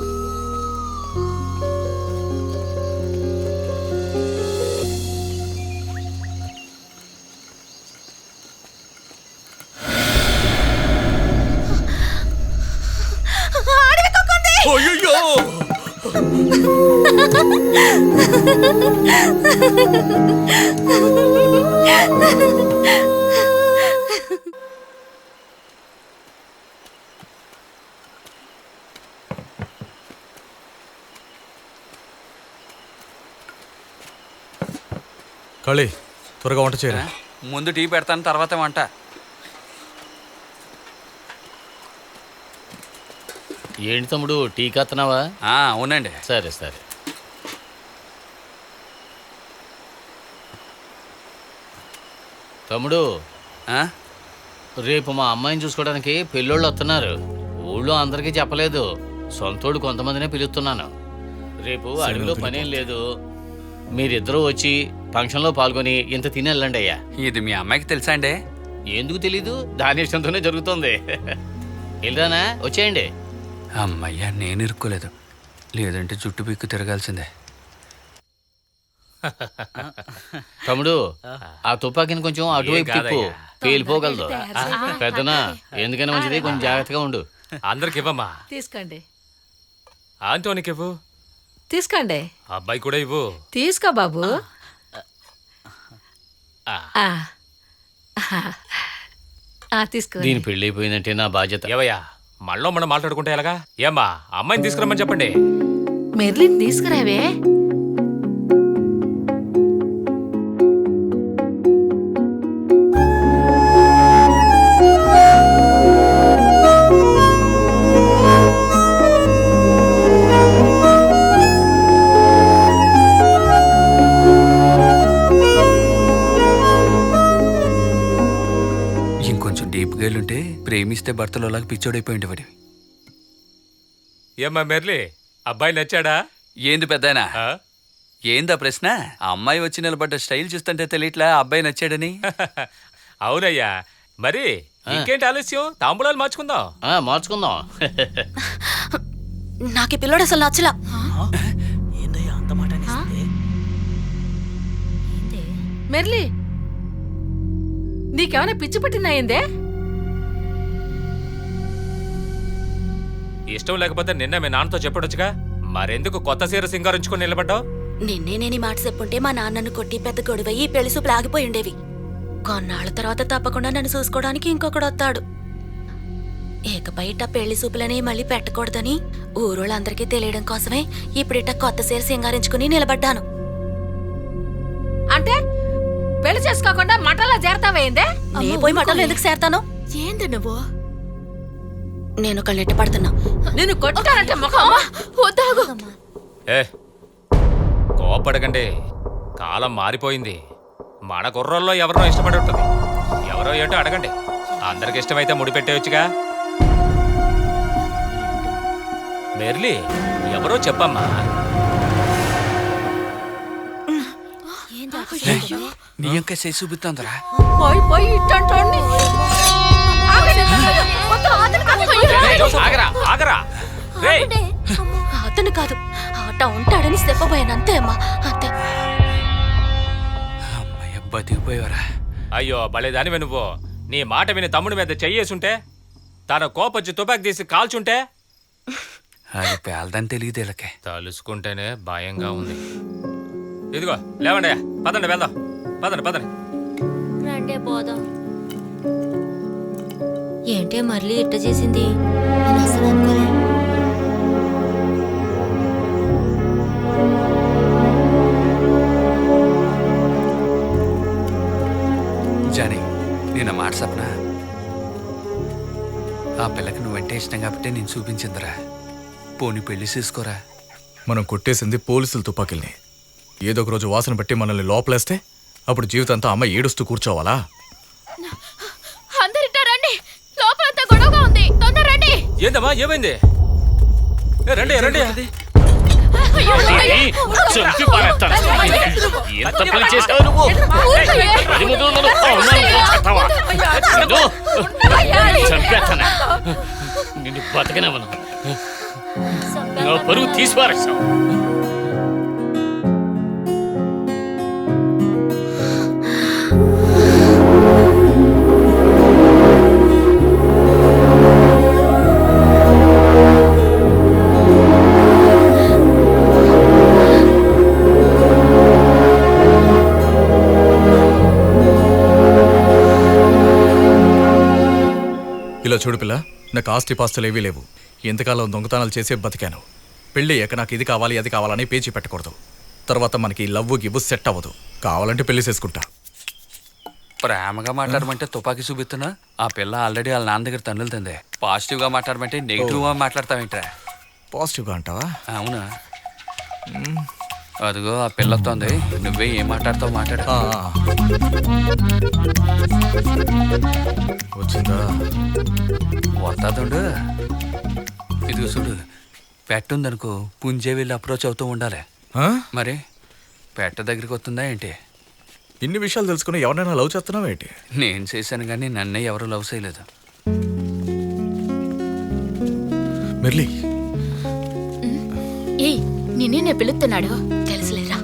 కళి, త్వరగా వంట చేయరా. ముందు టీ పెడతాను, తర్వాత వంట. ఏంటి తమ్ముడు, టీ కత్తనావా? అవునండి. సరే సరే. తమ్ముడు, రేపు మా అమ్మాయిని చూసుకోవడానికి పెళ్ళోళ్ళు వస్తున్నారు. ఊళ్ళో అందరికీ చెప్పలేదు, సొంతోడు కొంతమందినే పిలుస్తున్నాను. రేపు అడవిలో పనేం లేదు, మీరిద్దరూ వచ్చి ఫంక్షన్లో పాల్గొని ఇంత తిని వెళ్ళండి అయ్యా. ఇది మీ అమ్మాయికి తెలుసా అండి? ఎందుకు తెలీదు, దాని ఇష్టంతోనే జరుగుతుంది. వెళ్ళరానా, వచ్చేయండి. అమ్మయ్యా, నేను ఇరుక్కోలేదు, లేదంటే జుట్టు పిక్కు తిరగాల్సిందే. తమ్ముడు, ఆ తుపాకీని కొంచెం అటువైపు తిప్పు, పేలిపోగలదు. పెద్దనా, ఎందుకైనా మంచిది, కొంచెం జాగ్రత్తగా ఉండు. అందరికి ఇవ్వమ్మా. తీసుకోండి. ఆంటోనికి ఇవ్వు. తీసుకోండి. అబ్బాయి కూడా ఇవ్వు. తీసుకో బాబు. తీసుకో. దీని పెళ్లి అయిపోయిందంటే నా బాధ్యత. ఏవయ్యా, మళ్ళీ మనం మాట్లాడుకుంటే ఎలాగా? ఏమ్మా, అమ్మాయిని తీసుకురమ్మని చెప్పండి. మెర్లిన్ తీసుకురావే. ఇంకొంచెం డీప్గా వెళ్ళుంటే ప్రేమిస్తే భర్తలో అలాగ పిచ్చోడైపోయింది వాడి. ఏమ్మా మెర్లి, అబ్బాయి నచ్చాడా? ఏంది పెద్దాయనా, ఏందా ప్రశ్న? ఆ అమ్మాయి వచ్చి నిలబడ్డ స్టైల్ చూస్తుంటే తెలియట్లా అబ్బాయి నచ్చాడని. అవునయ్యా, మరి ఇంకేంటి ఆలస్యం, తాంబూలాలు మార్చుకుందాం. మార్చుకుందాం. నాకు ఈ పిల్లడు అసలు నచ్చలా. ఏందయ్యా అంత మాట? మెర్లి, నీకేమైనా పిచ్చి పట్టిందయిందే? ఇష్టం లేకపోతే నిన్న మీ నాన్నతో చెప్పడొచ్చుగా, మరెందుకు కొత్త సీర సింగారించుకొని నిలబడ్డావు? నిన్నే నేను ఈ మాట చెప్పుంటే మా నాన్నను కొట్టి పెద్ద గొడవయ్యి ఈ పెళ్లి సూపులు ఆగిపోయి ఉండేవి. కొన్నాళ్ళ తర్వాత తప్పకుండా నన్ను చూసుకోవడానికి ఇంకొకడు వస్తాడు. ఇకపై ఇట్ట పెళ్లి సూపులని మళ్ళీ పెట్టకూడదని ఊరోళ్ళందరికీ తెలియడం కోసమే ఇప్పుడిట్ట కొత్త సీర సింగారించుకుని నిలబడ్డాను. అంటే పెళ్లి చేసుకోకుండా మటంలో చేరతావేందే? నే పోయి మటంలో ఎందుకు చేరతాను? ఏంది నువ్వు? నేను ఒకళ్ళని ఎట్ట పడుతున్నా. నేను కొట్టానంటే ముఖం వద్దాగు. ఏ కోపడకండి, కాలం మారిపోయింది. మన కుర్రోల్లో ఎవరో ఇష్టపడి ఉంటుంది. ఎవరో ఏంటో అడగండి, అందరికి ఇష్టమైతే ముడిపెట్టేయచ్చుగా. మెర్లీ ఎవరో చెప్పమ్మా. నీ యొక్క చేసి చూపిస్తుందిరా. పోయి పోయి ఇట్టంటోడిని. ఆగరా ఆగరా రేయ్. అతను కాదు, ఆట ఉంటాడని చెప్పబోయాను అంతే అమ్మా, అంతే. అమ్మయ్య బతికిపోయావరా. అయ్యో భలేదానివే నువ్వు. నీ మాట విని తమ్ముడి మీద చెయ్యేసుంటే, తన కోపొచ్చి తుపాకి తీసి కాల్చుంటే. అది పేలదని తెలియదు వీళ్ళకి. తలుసుకుంటేనే భయంగా ఉంది. ఇదిగో లేవండి, పదండి వెళ్దాం. పదండి పదండి. రండే పోదాం. ఏంటే మళ్ళీ ఇట్ట చేసింది? నేను అసలు అనుకోలే. జానీ, నేను మాట సప్నా. ఆ పిల్లకి నువ్వంటే ఇష్టం కాబట్టి నేను చూపించిందిరా. పోనీ పెళ్లి చేసుకోరా. మనం కొట్టేసింది పోలీసుల తుపాకీల్ని. ఏదో ఒక రోజు వాసన బట్టి మనల్ని లోపలేస్తే అప్పుడు జీవితంతో అమ్మ ఏడుస్తూ కూర్చోవాలా? అందరిటా రండి, లోపలంతా గొడవగా ఉంది, తొందర రండి. ఏందమ్మా ఏమైంది? రండి రండి. చంపి పారేస్తాను. ఎంత పని చేసావు నువ్వు? చంపేస్తాను నిన్ను. బతకనేమను పరువు తీసి పారేస్తావు. ఇలా చూడు పిల్ల, నాకు ఆస్తి పాస్తులు ఏవీ లేవు. ఎంతకాలం దొంగతనాలు చేసే బతికాను. పెళ్ళి అయ్యాక నాకు ఇది కావాలి అది కావాలని పేచి పెట్టకూడదు. తర్వాత మనకి లవ్వు గివ్వు సెట్ అవ్వదు. కావాలంటే పెళ్లి చేసుకుంటా. ప్రేమగా మాట్లాడమంటే తుపాకీ చూపిస్తున్నా. ఆ పిల్ల ఆల్రెడీ వాళ్ళ నాన్న దగ్గర తన్నులుతుంది. పాజిటివ్ గా మాట్లాడమంటే నెగిటివ్ గా మాట్లాడతావేంట్రా? పాజిటివ్గా అంటావా? అవునా? అదిగో ఆ పిల్లతోంది. నువ్వే ఏం మాట్లాడతావు మాట్లాడు. వచ్చిందా? వస్తాదుండు. ఇదిగో చూడు, పెట్టుందనుకో పుంజే వెళ్ళి అప్రోచ్ అవుతూ ఉండాలి. మరి పెట్ట దగ్గరికి వస్తుందా ఏంటి? ఇన్ని విషయాలు తెలుసుకుని ఎవరైనా లవ్ చేస్తున్నావా ఏంటి? నేను చేశాను కానీ నన్నే ఎవరు లవ్ చేయలేదు. మెర్లీ, ఏయ్ నిన్నే పిలుస్తున్నాడు. తెలుసులేరా.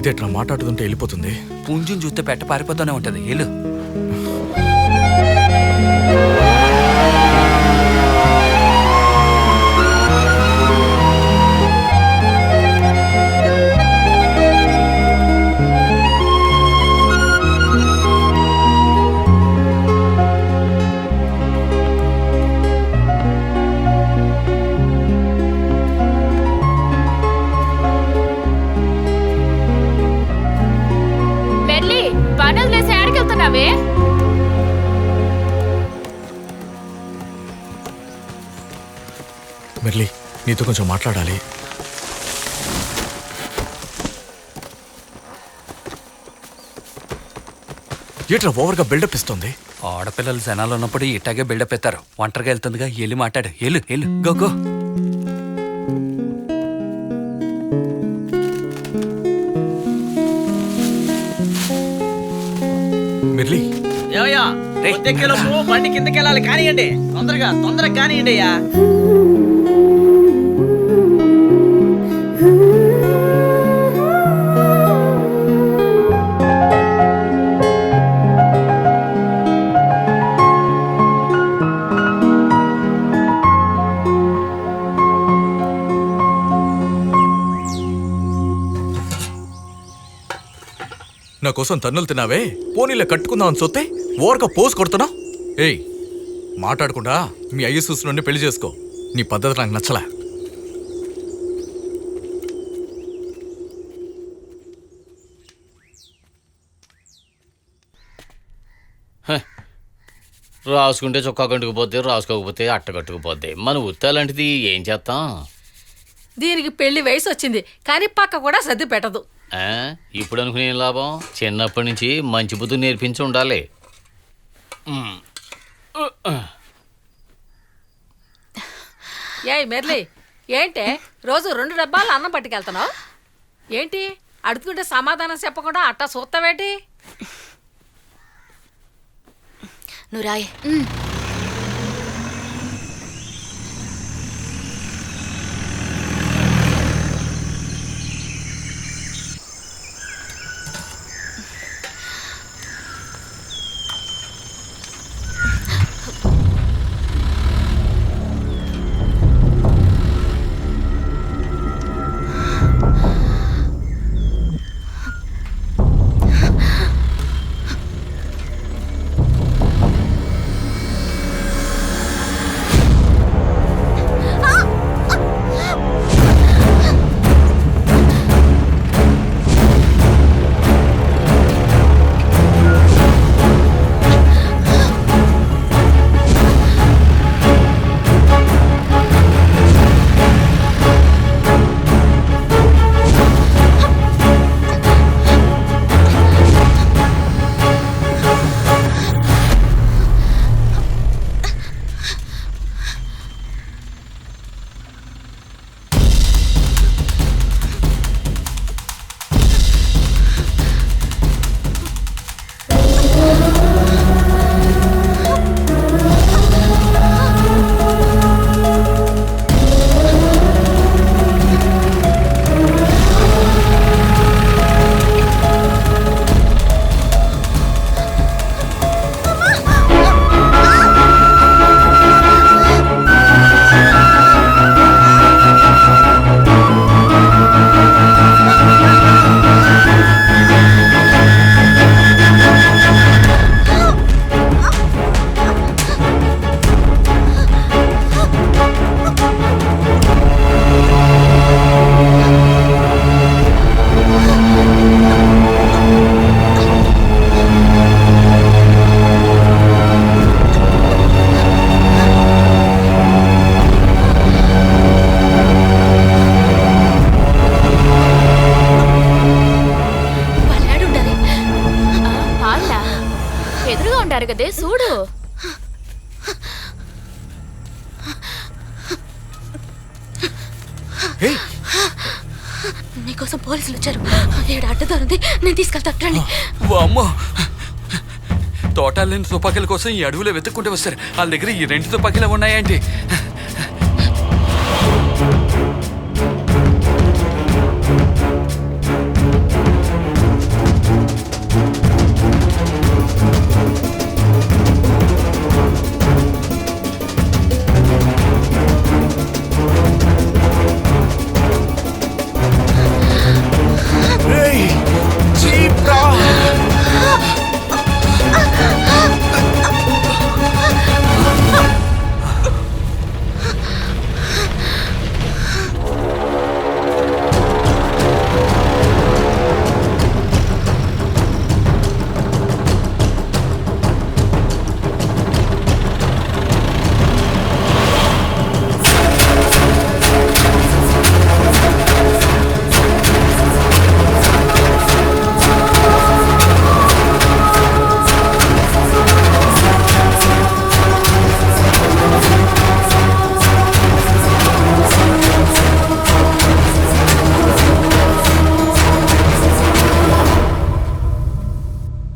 ఇదేట్లా మాట్లాడుతుంటే వెళ్ళిపోతుంది? పుంజుని చూస్తే పెట్ట పారిపోతూనే ఉంటది. వెళ్ళు. మెర్లీ పని వదిలేసి ఎక్కడికి వెళ్తున్నావే? మెర్లీ, నీతో కొంచెం మాట్లాడాలి. ఏట్రా ఓవర్గా బిల్డప్ ఇస్తుంది? ఆడపిల్లలు జనాలు ఉన్నప్పుడు ఇట్టాగే బిల్డప్ ఎత్తారు. ఒంటరిగా వెళ్తుందిగా, వెళ్ళి మాట్లాడు. వెళ్ళు వెళ్ళు, గో గో. మెర్లీ, ఏమయ్యా ఒద్దెక్కేలోపు బండి కిందకి వెళ్ళాలి. కానివ్వండి, తొందరగా తొందరగా కానివ్వండి అయ్యా. నా కోసం తన్నులు తిన్నావే, పోనీలే కట్టుకుందాం అని సొత్తే ఓవర్గా పోజ్ కొడుతున్నావు. ఏయ్, మాట్లాడకుండా మీ ఐఎస్ఎస్ నుండి పెళ్లి చేసుకో. నీ పద్ధతి నాకు నచ్చలే. రాసుకుంటే చొక్కా కట్టుకుపోద్ది, రాసుకోకపోతే అట్ట కట్టుకుపోద్ది. మన ఉత్తాలంటిది ఏం చేస్తాం? దీనికి పెళ్లి వయసు వచ్చింది కానీ పక్క కూడా సర్ది పెట్టదు. ఇప్పుడు అనుకునే లాభం? చిన్నప్పటి నుంచి మంచి బుద్ధి నేర్పించి ఉండాలి. ఏయ్ మెర్లి, ఏంటే రోజు 2 డబ్బాలు అన్నం పట్టుకెళ్తున్నావు? ఏంటి అడుగుతుంటే సమాధానం చెప్పకుండా అట్టా చూస్తావేటి? నువ్వు రాయే. కదే చూడు. నీకోసం పోలీసులు వచ్చారు. ఏడు అడ్డదారుంది, నేను తీసుకెళ్తాను. అమ్మో, తోటాలని తుపాకీల కోసం ఈ అడవిలో వెతుక్కుంటూ వస్తారు. వాళ్ళ దగ్గర ఈ 2 తుపాకీలు ఉన్నాయేంటి?